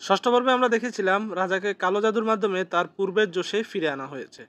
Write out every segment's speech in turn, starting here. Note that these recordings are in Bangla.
ষষ্ঠ পর্বে আমরা দেখেছিলাম রাজাকে কালো জাদুর মাধ্যমে তার পূর্বের জোশে ফিরে আনা হয়েছে।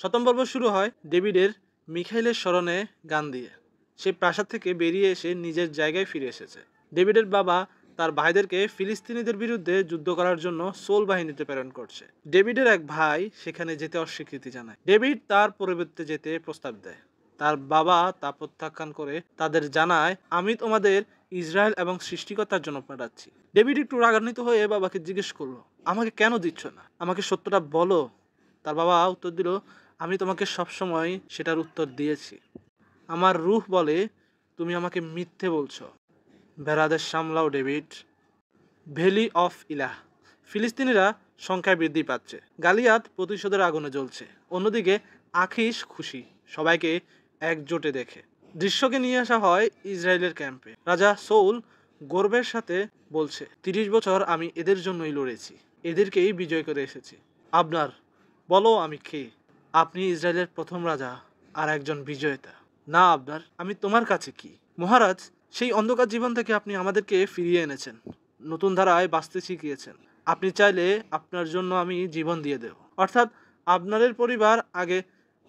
সপ্তম পর্ব শুরু হয় ডেভিডের মিখাইলের স্মরণে গান দিয়ে। সে প্রাসাদ থেকে বেরিয়ে এসে নিজের জায়গায় ফিরে এসেছে। ডেভিডের বাবা তার ভাইদেরকে ফিলিস্তিনিদের বিরুদ্ধে যুদ্ধ করার জন্য সোল বাহিনীতে প্রেরণ করছে। ডেভিডের এক ভাই সেখানে যেতে অস্বীকৃতি জানায়। ডেভিড তার পরিবর্তে যেতে প্রস্তাব দেয়। তার বাবা তা প্রত্যাখ্যান করে তাদের জানায়, আমি তোমাদের ইসরায়েল এবং সৃষ্টিকর্তার জন্য পাঠাচ্ছি। ডেভিড একটু রাগান্বিত হয়ে বাবাকে জিজ্ঞেস করলো, আমাকে কেন দিচ্ছ না? আমাকে সত্যটা বলো। তার বাবা উত্তর দিল, আমি তোমাকে সবসময় সেটার উত্তর দিয়েছি। আমার রূহ বলে তুমি আমাকে মিথ্যে বলছো। ভেড়াদের সামলাও ডেভিড। ভ্যালি অফ ইলাহ। ফিলিস্তিনিরা সংখ্যায় বৃদ্ধি পাচ্ছে। গালিয়াত প্রতিশোধের আগুনে জ্বলছে। অন্যদিকে আখিস খুশি, সবাইকে একজোটে দেখে। দৃশ্যকে নিয়ে আসা হয় ইসরায়েলের ক্যাম্পে। রাজা সৌল গর্বের সাথে বলছে, ৩০ বছর আমি এদের জন্যই লড়েছি, এদেরকেই বিজয় করে এসেছি। আপনার বলো আমি কে? আপনি ইসরায়েলের প্রথম রাজা আর একজন বিজয়তা। না আপনার, আমি তোমার কাছে কি? মহারাজ, সেই অন্ধকার জীবন থেকে আপনি আমাদেরকে ফিরিয়ে এনেছেন, নতুন ধারায় বাঁচতে শিখিয়েছেন। আপনি চাইলে আপনার জন্য আমি জীবন দিয়ে দেব। অর্থাৎ আপনাদের পরিবার আগে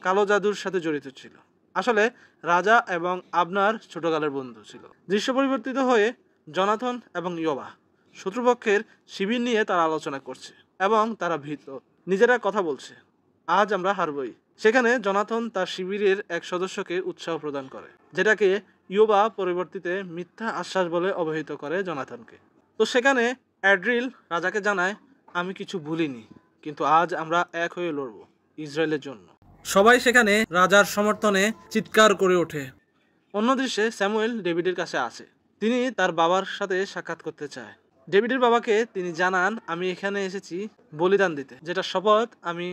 কালো জাদুর সাথে জড়িত ছিল। আসলে রাজা এবং আপনার ছোটকালের বন্ধু ছিল। দৃশ্য পরিবর্তিত হয়ে জনাথন এবং ইয়োবা শত্রুপক্ষের শিবির নিয়ে তারা আলোচনা করছে এবং তারা ভীত, নিজেরা কথা বলছে, আজ আমরা হারবই। সেখানে জনাথন তার শিবিরের এক সদস্যকে উৎসাহ প্রদান করে, যেটাকে ইয়োবা পরিবর্তিতে মিথ্যা আশ্বাস বলে অবহিত করে জনাথনকে। তো সেখানে অ্যাড্রিল রাজাকে জানায়, আমি কিছু ভুলিনি, কিন্তু আজ আমরা এক হয়ে লড়ব ইসরায়েলের জন্য। সবাই সেখানে রাজার সমর্থনে চিৎকার করে ওঠে। অন্য দৃশ্যে স্যামুয়েল ডেভিডের কাছে আসে। তিনি তার বাবার সাথে সাক্ষাৎ করতে চায়। ডেভিডের বাবাকে তিনি জানান, আমি এখানে এসেছি বলিদান দিতে, যেটা শপথ আমি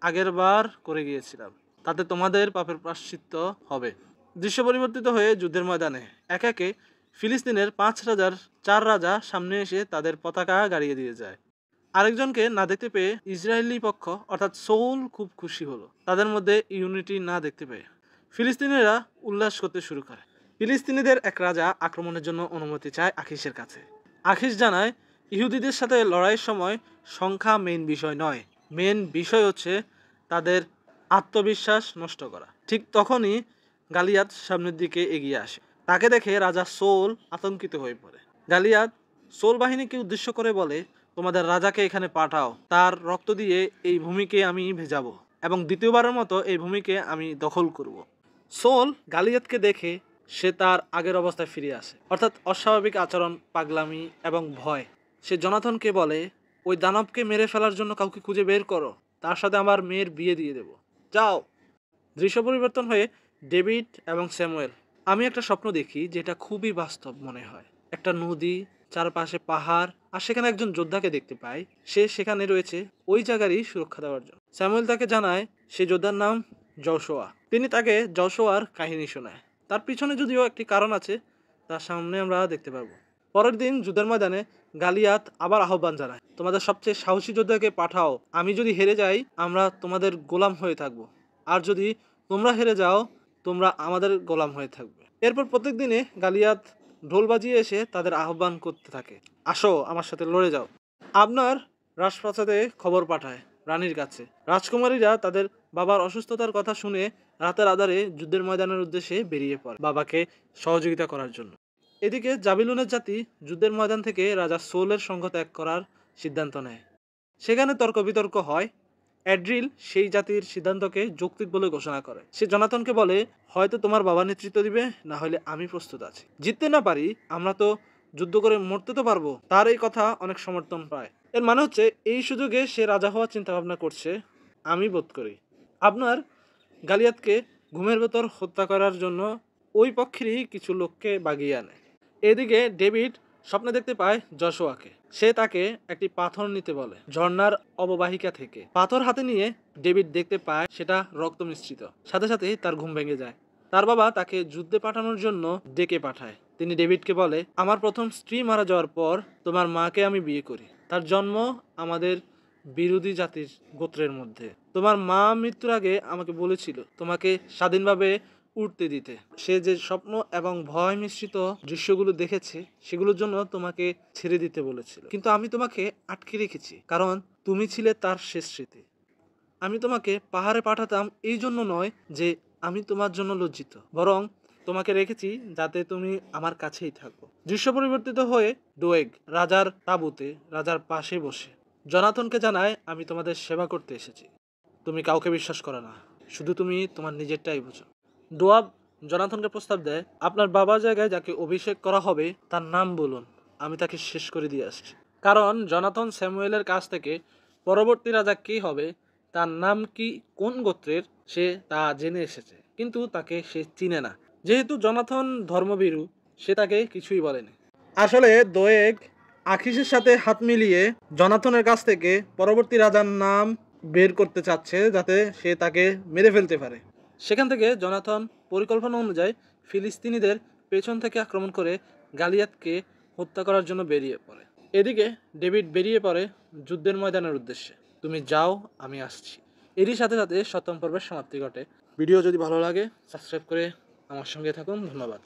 আগের বার করে গিয়েছিলাম, তাতে তোমাদের পাপের প্রায়শ্চিত্ত হবে। দৃশ্য পরিবর্তিত হয়ে যুদ্ধের ময়দানে একে একে ফিলিস্তিনের 5 রাজার 4 রাজা সামনে এসে তাদের পতাকা গাড়িয়ে দিয়ে যায়। আরেকজনকে না দেখতে পেয়ে ইসরায়েলি পক্ষ অর্থাৎ সৌল খুব খুশি হলো। তাদের মধ্যে ইউনিটি না দেখতে পেয়ে ফিলিস্তিনিরা উল্লাস করতে শুরু করে। ফিলিস্তিনিদের এক রাজা আক্রমণের জন্য অনুমতি চায় আখিসের কাছে। আখিস জানায়, ইহুদিদের সাথে লড়াইয়ের সময় সংখ্যা মেইন বিষয় নয়, মেইন বিষয় হচ্ছে তাদের আত্মবিশ্বাস নষ্ট করা। ঠিক তখনই গালিয়াত সামনের দিকে এগিয়ে আসে। তাকে দেখে রাজা সৌল আতঙ্কিত হয়ে পড়ে। গালিয়াত সৌল বাহিনীকে উদ্দেশ্য করে বলে, তোমাদের রাজাকে এখানে পাঠাও, তার রক্ত দিয়ে এই ভূমিকে আমি ভেজাবো এবং দ্বিতীয়বারের মতো এই ভূমিকে আমি দখল করব। সৌল গালিয়াতকে দেখে সে তার আগের অবস্থায় ফিরে আসে, অর্থাৎ অস্বাভাবিক আচরণ, পাগলামি এবং ভয়। সে জনাথনকে বলে, ওই দানবকে মেরে ফেলার জন্য কাউকে খুঁজে বের করো, তার সাথে আমার মেয়ের বিয়ে দিয়ে দেব, যাও। দৃশ্য পরিবর্তন হয়ে ডেভিড এবং স্যামুয়েল। আমি একটা স্বপ্ন দেখি যেটা খুবই বাস্তব মনে হয়। একটা নদী, চারপাশে পাহাড়, আর সেখানে একজন যোদ্ধাকে দেখতে পাই। সে সেখানে রয়েছে ওই জায়গারই সুরক্ষা দেওয়ার জন্য। স্যামুয়েল তাকে জানায় সে যোদ্ধার নাম যশোয়া। তিনি তাকে যশোয়ার কাহিনী শোনায়। তার পিছনে যদিও একটি কারণ আছে, তার সামনে আমরা দেখতে পারবো। পরের দিন যুদ্ধের ময়দানে গালিয়াত আবার আহ্বান জানায়, তোমাদের সবচেয়ে সাহসী যোদ্ধাকে পাঠাও, আমি যদি হেরে যাই আমরা তোমাদের গোলাম হয়ে থাকবো, আর যদি তোমরা হেরে যাও তোমরা আমাদের গোলাম হয়ে থাকবে। এরপর প্রত্যেক দিনে গালিয়াত ঢোল বাজিয়ে এসে তাদের আহ্বান করতে থাকে, আসো আমার সাথে লড়ে যাও। আপনার রাজপ্রাসাদে খবর পাঠায় রানীর কাছে। রাজকুমারীরা তাদের বাবার অসুস্থতার কথা শুনে রাতের আধারে যুদ্ধের ময়দানের উদ্দেশ্যে বেরিয়ে পড়ে বাবাকে সহযোগিতা করার জন্য। এদিকে জাবিলুনের জাতি যুদ্ধের ময়দান থেকে রাজা সৌলের সঙ্গ ত্যাগ করার সিদ্ধান্ত নেয়। সেখানে তর্ক বিতর্ক হয়। অ্যাড্রিল সেই জাতির সিদ্ধান্তকে যৌক্তিক বলে ঘোষণা করে। সে জনাথনকে বলে, হয়তো তোমার বাবা নেতৃত্ব দিবে, না হলে আমি প্রস্তুত আছি। জিততে না পারি, আমরা তো যুদ্ধ করে মরতে তো পারবো। তার এই কথা অনেক সমর্থন পায়। এর মানে হচ্ছে এই সুযোগে সে রাজা হওয়ার চিন্তা ভাবনা করছে। আমি বোধ করি আপনার গালিয়াতকে ঘুমের ভেতর হত্যা করার জন্য ওই পক্ষেরই কিছু লোককে বাগিয়ে আনে। এদিকে ডেভিড স্বপ্নে দেখতে পায় যশোয়াকে। সে তাকে একটি পাথর নিতে বলে ঝর্ণার অববাহিকা থেকে। পাথর হাতে নিয়ে ডেভিড দেখতে পায় সেটা রক্ত মিশ্রিত। সাথে সাথেই তার ঘুম ভেঙে যায়। তার বাবা তাকে যুদ্ধে পাঠানোর জন্য ডেকে পাঠায়। তিনি ডেভিডকে বলে, আমার প্রথম স্ত্রী মারা যাওয়ার পর তোমার মাকে আমি বিয়ে করি। তার জন্ম আমাদের বিরোধী জাতির গোত্রের মধ্যে। তোমার মা মৃত্যুর আগে আমাকে বলেছিল তোমাকে স্বাধীনভাবে উঠতে দিতে। সে যে স্বপ্ন এবং ভয় মিশ্রিত দৃশ্যগুলো দেখেছে সেগুলোর জন্য তোমাকে ছেড়ে দিতে বলেছিল, কিন্তু আমি তোমাকে আটকে রেখেছি কারণ তুমি ছিলে তার শেষ স্মৃতি। আমি তোমাকে পাহাড়ে পাঠাতাম এই জন্য নয় যে আমি তোমার জন্য লজ্জিত, বরং তোমাকে রেখেছি যাতে তুমি আমার কাছেই থাকো। দৃশ্য পরিবর্তিত হয়ে ডোয়েগ রাজার তাঁবুতে রাজার পাশে বসে জনাথনকে জানায়, আমি তোমাদের সেবা করতে এসেছি। তুমি কাউকে বিশ্বাস করো না, শুধু তুমি তোমার নিজেরটাই বুঝো। ডোয়াব জনাথনকে প্রস্তাব দেয়, আপনার বাবার জায়গায় যাকে অভিষেক করা হবে তার নাম বলুন, আমি তাকে শেষ করে দিয়ে আসছি। কারণ জনাথন স্যামুয়েলের কাছ থেকে পরবর্তী রাজা কে হবে, তার নাম কি, কোন গোত্রের, সে তা জেনে এসেছে, কিন্তু তাকে সে চিনে না। যেহেতু জনাথন ধর্মভীরু, সে তাকে কিছুই বলেনি। আসলে দোয়েগ আখিসের সাথে হাত মিলিয়ে জনাথনের কাছ থেকে পরবর্তী রাজার নাম বের করতে চাচ্ছে যাতে সে তাকে মেরে ফেলতে পারে। সেখান থেকে জনাথন পরিকল্পনা অনুযায়ী ফিলিস্তিনিদের পেছন থেকে আক্রমণ করে গালিয়াতকে হত্যা করার জন্য বেরিয়ে পড়ে। এদিকে ডেভিড বেরিয়ে পড়ে যুদ্ধের ময়দানের উদ্দেশ্যে। তুমি যাও, আমি আসছি। এরই সাথে সাথে 7ম পর্বের সমাপ্তি ঘটে। ভিডিও যদি ভালো লাগে সাবস্ক্রাইব করে আমার সঙ্গে থাকুন। ধন্যবাদ।